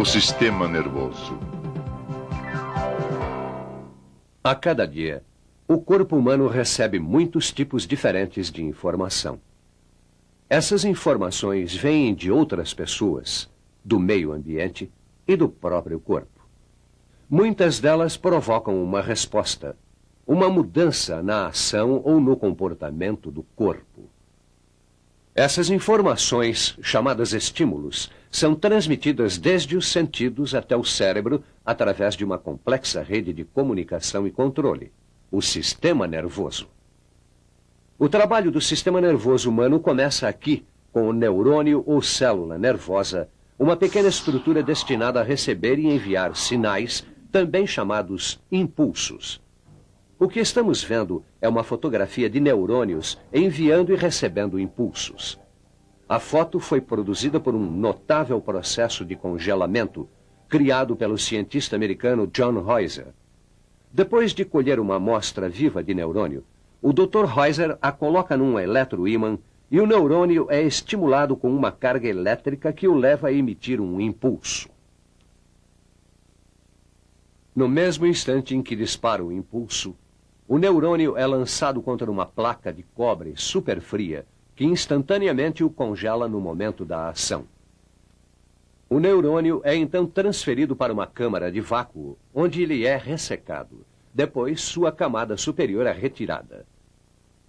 O sistema nervoso. A cada dia, o corpo humano recebe muitos tipos diferentes de informação. Essas informações vêm de outras pessoas, do meio ambiente e do próprio corpo. Muitas delas provocam uma resposta, uma mudança na ação ou no comportamento do corpo. Essas informações, chamadas estímulos, são transmitidas desde os sentidos até o cérebro através de uma complexa rede de comunicação e controle, o sistema nervoso. O trabalho do sistema nervoso humano começa aqui, com o neurônio ou célula nervosa, uma pequena estrutura destinada a receber e enviar sinais, também chamados impulsos. O que estamos vendo é uma fotografia de neurônios enviando e recebendo impulsos. A foto foi produzida por um notável processo de congelamento criado pelo cientista americano John Heuser. Depois de colher uma amostra viva de neurônio, o Dr. Heuser a coloca num eletroímã e o neurônio é estimulado com uma carga elétrica que o leva a emitir um impulso. No mesmo instante em que dispara o impulso, o neurônio é lançado contra uma placa de cobre superfria que instantaneamente o congela no momento da ação. O neurônio é então transferido para uma câmara de vácuo, onde ele é ressecado. Depois, sua camada superior é retirada.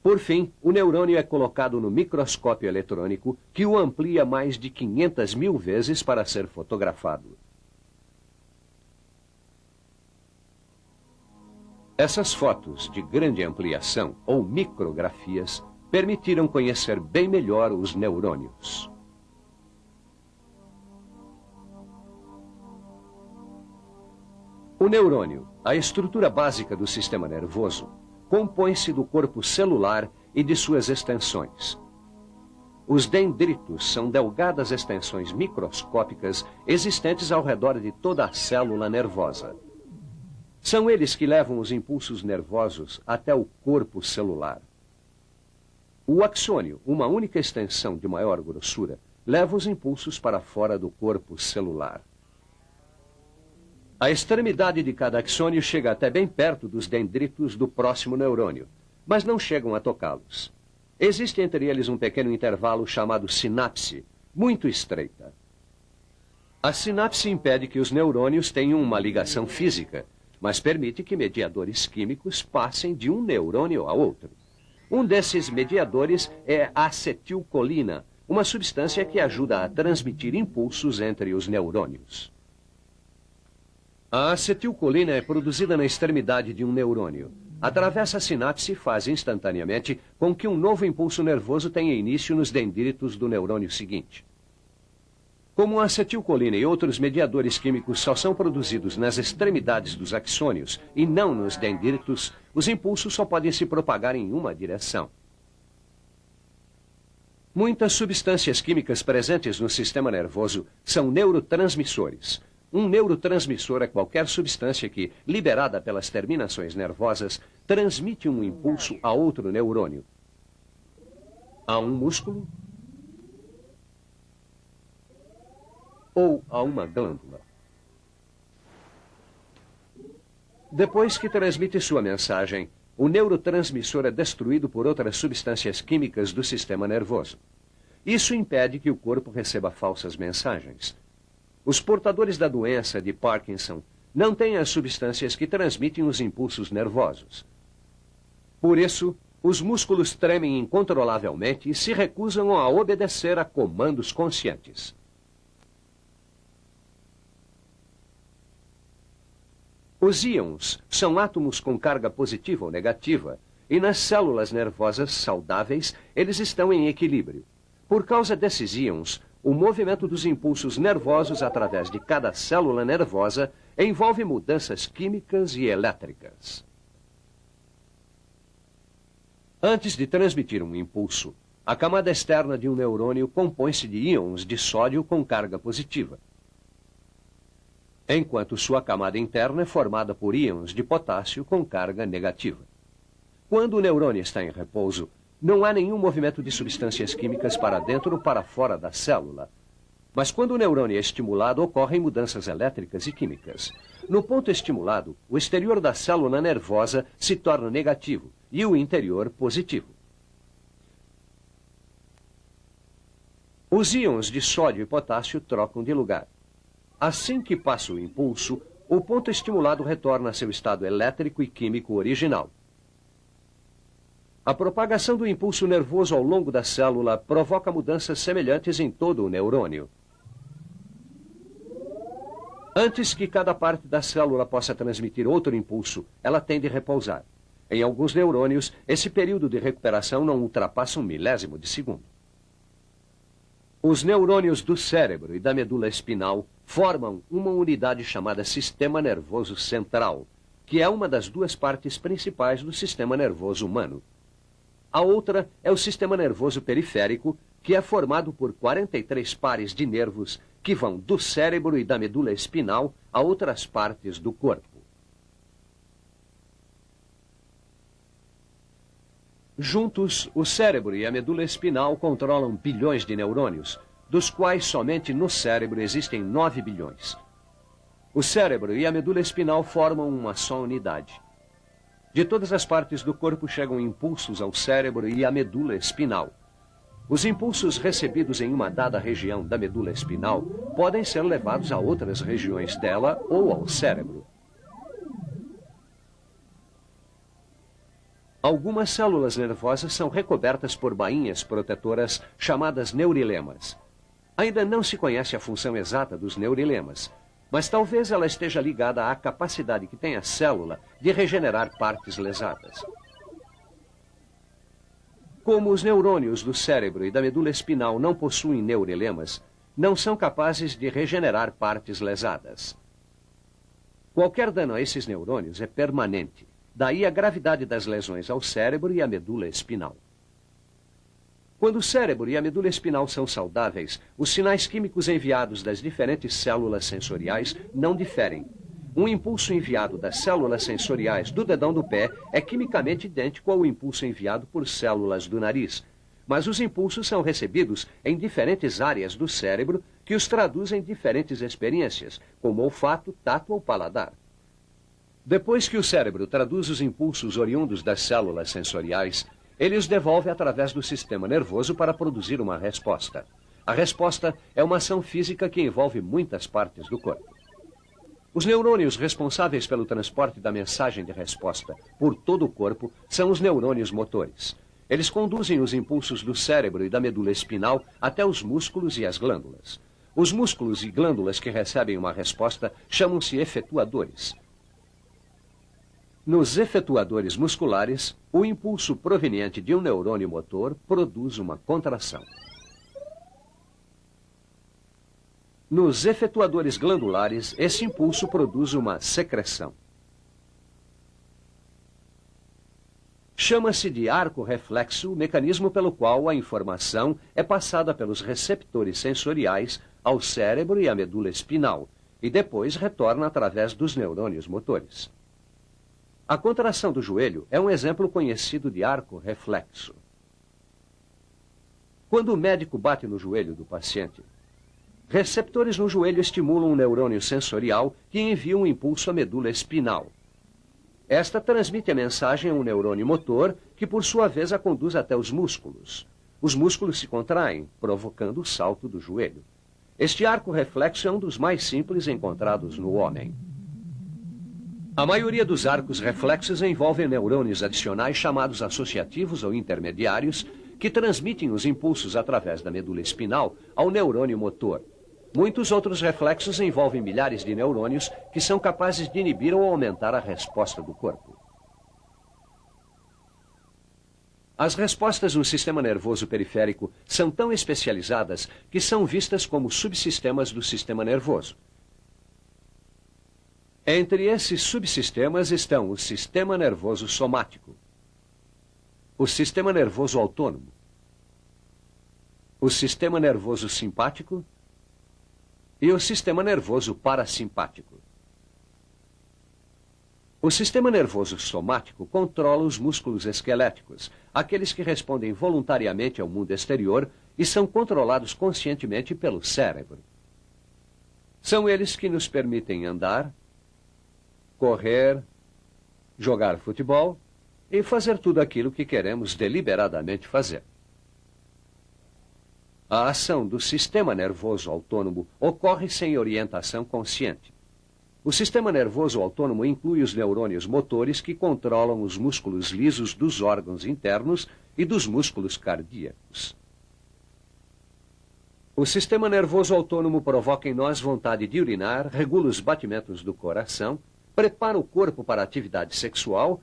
Por fim, o neurônio é colocado no microscópio eletrônico, que o amplia mais de 500.000 vezes para ser fotografado. Essas fotos de grande ampliação, ou micrografias, permitiram conhecer bem melhor os neurônios. O neurônio, a estrutura básica do sistema nervoso, compõe-se do corpo celular e de suas extensões. Os dendritos são delgadas extensões microscópicas existentes ao redor de toda a célula nervosa. São eles que levam os impulsos nervosos até o corpo celular. O axônio, uma única extensão de maior grossura, leva os impulsos para fora do corpo celular. A extremidade de cada axônio chega até bem perto dos dendritos do próximo neurônio, mas não chegam a tocá-los. Existe entre eles um pequeno intervalo chamado sinapse, muito estreita. A sinapse impede que os neurônios tenham uma ligação física, mas permite que mediadores químicos passem de um neurônio a outro. Um desses mediadores é a acetilcolina, uma substância que ajuda a transmitir impulsos entre os neurônios. A acetilcolina é produzida na extremidade de um neurônio. Atravessa a sinapse e faz instantaneamente com que um novo impulso nervoso tenha início nos dendritos do neurônio seguinte. Como a acetilcolina e outros mediadores químicos só são produzidos nas extremidades dos axônios e não nos dendritos, os impulsos só podem se propagar em uma direção. Muitas substâncias químicas presentes no sistema nervoso são neurotransmissores. Um neurotransmissor é qualquer substância que, liberada pelas terminações nervosas, transmite um impulso a outro neurônio, a um músculo ou a uma glândula. Depois que transmite sua mensagem, o neurotransmissor é destruído por outras substâncias químicas do sistema nervoso. Isso impede que o corpo receba falsas mensagens. Os portadores da doença de Parkinson não têm as substâncias que transmitem os impulsos nervosos. Por isso, os músculos tremem incontrolavelmente e se recusam a obedecer a comandos conscientes. Os íons são átomos com carga positiva ou negativa, e nas células nervosas saudáveis eles estão em equilíbrio. Por causa desses íons, o movimento dos impulsos nervosos através de cada célula nervosa envolve mudanças químicas e elétricas. Antes de transmitir um impulso, a camada externa de um neurônio compõe-se de íons de sódio com carga positiva, enquanto sua camada interna é formada por íons de potássio com carga negativa. Quando o neurônio está em repouso, não há nenhum movimento de substâncias químicas para dentro ou para fora da célula. Mas quando o neurônio é estimulado, ocorrem mudanças elétricas e químicas. No ponto estimulado, o exterior da célula nervosa se torna negativo e o interior positivo. Os íons de sódio e potássio trocam de lugar. Assim que passa o impulso, o ponto estimulado retorna a seu estado elétrico e químico original. A propagação do impulso nervoso ao longo da célula provoca mudanças semelhantes em todo o neurônio. Antes que cada parte da célula possa transmitir outro impulso, ela tem de repousar. Em alguns neurônios, esse período de recuperação não ultrapassa 1/1000 de segundo. Os neurônios do cérebro e da medula espinal formam uma unidade chamada sistema nervoso central, que é uma das duas partes principais do sistema nervoso humano. A outra é o sistema nervoso periférico, que é formado por 43 pares de nervos que vão do cérebro e da medula espinal a outras partes do corpo. Juntos, o cérebro e a medula espinal controlam bilhões de neurônios, dos quais somente no cérebro existem 9 bilhões. O cérebro e a medula espinal formam uma só unidade. De todas as partes do corpo chegam impulsos ao cérebro e à medula espinal. Os impulsos recebidos em uma dada região da medula espinal podem ser levados a outras regiões dela ou ao cérebro. Algumas células nervosas são recobertas por bainhas protetoras chamadas neurilemas. Ainda não se conhece a função exata dos neurilemas, mas talvez ela esteja ligada à capacidade que tem a célula de regenerar partes lesadas. Como os neurônios do cérebro e da medula espinal não possuem neurilemas, não são capazes de regenerar partes lesadas. Qualquer dano a esses neurônios é permanente. Daí a gravidade das lesões ao cérebro e à medula espinal. Quando o cérebro e a medula espinal são saudáveis, os sinais químicos enviados das diferentes células sensoriais não diferem. Um impulso enviado das células sensoriais do dedão do pé é quimicamente idêntico ao impulso enviado por células do nariz. Mas os impulsos são recebidos em diferentes áreas do cérebro que os traduzem em diferentes experiências, como olfato, tato ou paladar. Depois que o cérebro traduz os impulsos oriundos das células sensoriais, ele os devolve através do sistema nervoso para produzir uma resposta. A resposta é uma ação física que envolve muitas partes do corpo. Os neurônios responsáveis pelo transporte da mensagem de resposta por todo o corpo são os neurônios motores. Eles conduzem os impulsos do cérebro e da medula espinal até os músculos e as glândulas. Os músculos e glândulas que recebem uma resposta chamam-se efetuadores. Nos efetuadores musculares, o impulso proveniente de um neurônio motor produz uma contração. Nos efetuadores glandulares, esse impulso produz uma secreção. Chama-se de arco reflexo o mecanismo pelo qual a informação é passada pelos receptores sensoriais ao cérebro e à medula espinal, e depois retorna através dos neurônios motores. A contração do joelho é um exemplo conhecido de arco reflexo. Quando o médico bate no joelho do paciente, receptores no joelho estimulam um neurônio sensorial que envia um impulso à medula espinal. Esta transmite a mensagem a um neurônio motor que, por sua vez, a conduz até os músculos. Os músculos se contraem, provocando o salto do joelho. Este arco reflexo é um dos mais simples encontrados no homem. A maioria dos arcos reflexos envolve neurônios adicionais chamados associativos ou intermediários, que transmitem os impulsos através da medula espinal ao neurônio motor. Muitos outros reflexos envolvem milhares de neurônios que são capazes de inibir ou aumentar a resposta do corpo. As respostas no sistema nervoso periférico são tão especializadas que são vistas como subsistemas do sistema nervoso. Entre esses subsistemas estão o sistema nervoso somático, o sistema nervoso autônomo, o sistema nervoso simpático e o sistema nervoso parasimpático. O sistema nervoso somático controla os músculos esqueléticos, aqueles que respondem voluntariamente ao mundo exterior e são controlados conscientemente pelo cérebro. São eles que nos permitem andar, correr, jogar futebol e fazer tudo aquilo que queremos deliberadamente fazer. A ação do sistema nervoso autônomo ocorre sem orientação consciente. O sistema nervoso autônomo inclui os neurônios motores que controlam os músculos lisos dos órgãos internos e dos músculos cardíacos. O sistema nervoso autônomo provoca em nós vontade de urinar, regula os batimentos do coração, prepara o corpo para a atividade sexual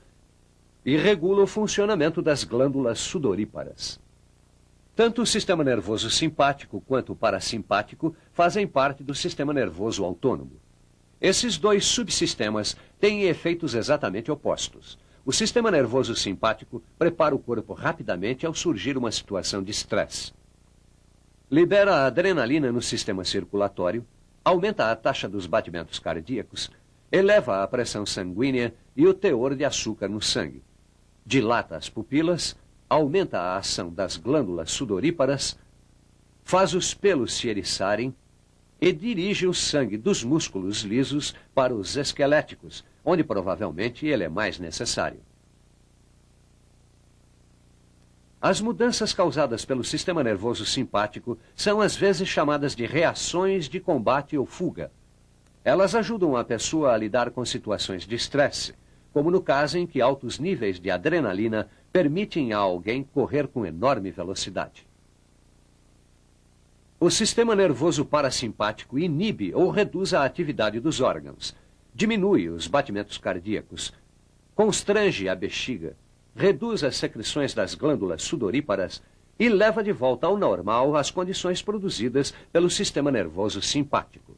e regula o funcionamento das glândulas sudoríparas. Tanto o sistema nervoso simpático quanto o parasimpático fazem parte do sistema nervoso autônomo. Esses dois subsistemas têm efeitos exatamente opostos. O sistema nervoso simpático prepara o corpo rapidamente ao surgir uma situação de estresse. Libera a adrenalina no sistema circulatório, aumenta a taxa dos batimentos cardíacos, eleva a pressão sanguínea e o teor de açúcar no sangue. Dilata as pupilas, aumenta a ação das glândulas sudoríparas, faz os pelos se eriçarem e dirige o sangue dos músculos lisos para os esqueléticos, onde provavelmente ele é mais necessário. As mudanças causadas pelo sistema nervoso simpático são às vezes chamadas de reações de combate ou fuga. Elas ajudam a pessoa a lidar com situações de estresse, como no caso em que altos níveis de adrenalina permitem a alguém correr com enorme velocidade. O sistema nervoso parasimpático inibe ou reduz a atividade dos órgãos, diminui os batimentos cardíacos, constrange a bexiga, reduz as secreções das glândulas sudoríparas e leva de volta ao normal as condições produzidas pelo sistema nervoso simpático.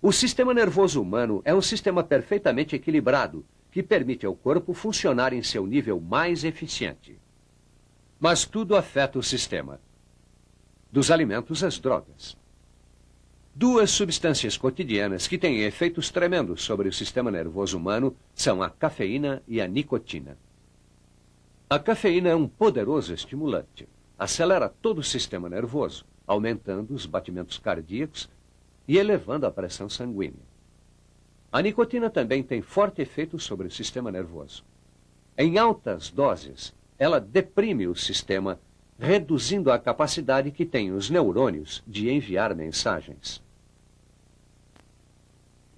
O sistema nervoso humano é um sistema perfeitamente equilibrado, que permite ao corpo funcionar em seu nível mais eficiente. Mas tudo afeta o sistema. Dos alimentos às drogas. Duas substâncias cotidianas que têm efeitos tremendos sobre o sistema nervoso humano são a cafeína e a nicotina. A cafeína é um poderoso estimulante. Acelera todo o sistema nervoso, aumentando os batimentos cardíacos e elevando a pressão sanguínea. A nicotina também tem forte efeito sobre o sistema nervoso. Em altas doses, ela deprime o sistema, reduzindo a capacidade que têm os neurônios de enviar mensagens.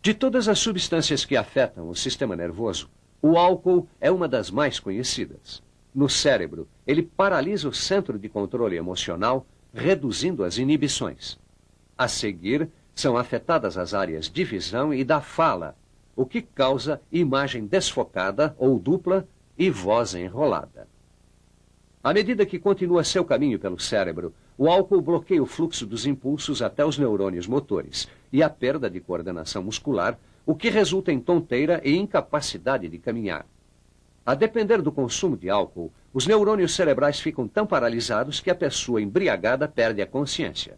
De todas as substâncias que afetam o sistema nervoso, o álcool é uma das mais conhecidas. No cérebro, ele paralisa o centro de controle emocional, reduzindo as inibições. A seguir, são afetadas as áreas de visão e da fala, o que causa imagem desfocada ou dupla e voz enrolada. À medida que continua seu caminho pelo cérebro, o álcool bloqueia o fluxo dos impulsos até os neurônios motores e a perda de coordenação muscular, o que resulta em tonteira e incapacidade de caminhar. A depender do consumo de álcool, os neurônios cerebrais ficam tão paralisados que a pessoa embriagada perde a consciência.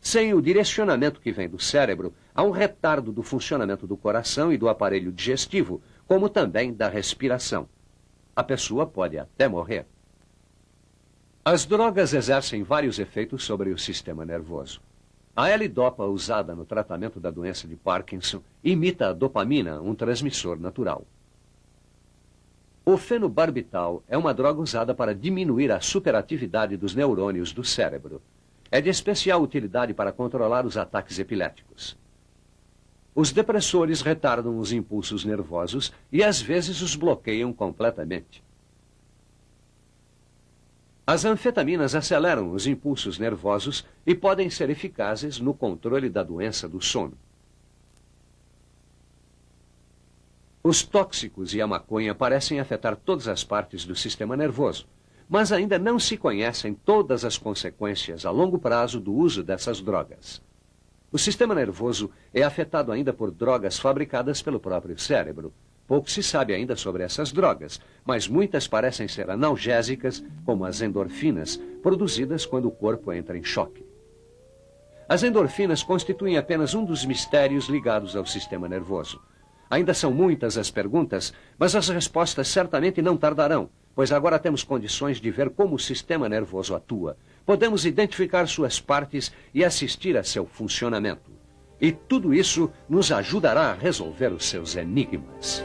Sem o direcionamento que vem do cérebro, há um retardo do funcionamento do coração e do aparelho digestivo, como também da respiração. A pessoa pode até morrer. As drogas exercem vários efeitos sobre o sistema nervoso. A L-Dopa usada no tratamento da doença de Parkinson imita a dopamina, um transmissor natural. O fenobarbital é uma droga usada para diminuir a superatividade dos neurônios do cérebro. É de especial utilidade para controlar os ataques epiléticos. Os depressores retardam os impulsos nervosos e às vezes os bloqueiam completamente. As anfetaminas aceleram os impulsos nervosos e podem ser eficazes no controle da doença do sono. Os tóxicos e a maconha parecem afetar todas as partes do sistema nervoso, mas ainda não se conhecem todas as consequências a longo prazo do uso dessas drogas. O sistema nervoso é afetado ainda por drogas fabricadas pelo próprio cérebro. Pouco se sabe ainda sobre essas drogas, mas muitas parecem ser analgésicas, como as endorfinas, produzidas quando o corpo entra em choque. As endorfinas constituem apenas um dos mistérios ligados ao sistema nervoso. Ainda são muitas as perguntas, mas as respostas certamente não tardarão, pois agora temos condições de ver como o sistema nervoso atua. podemos identificar suas partes e assistir a seu funcionamento. E tudo isso nos ajudará a resolver os seus enigmas.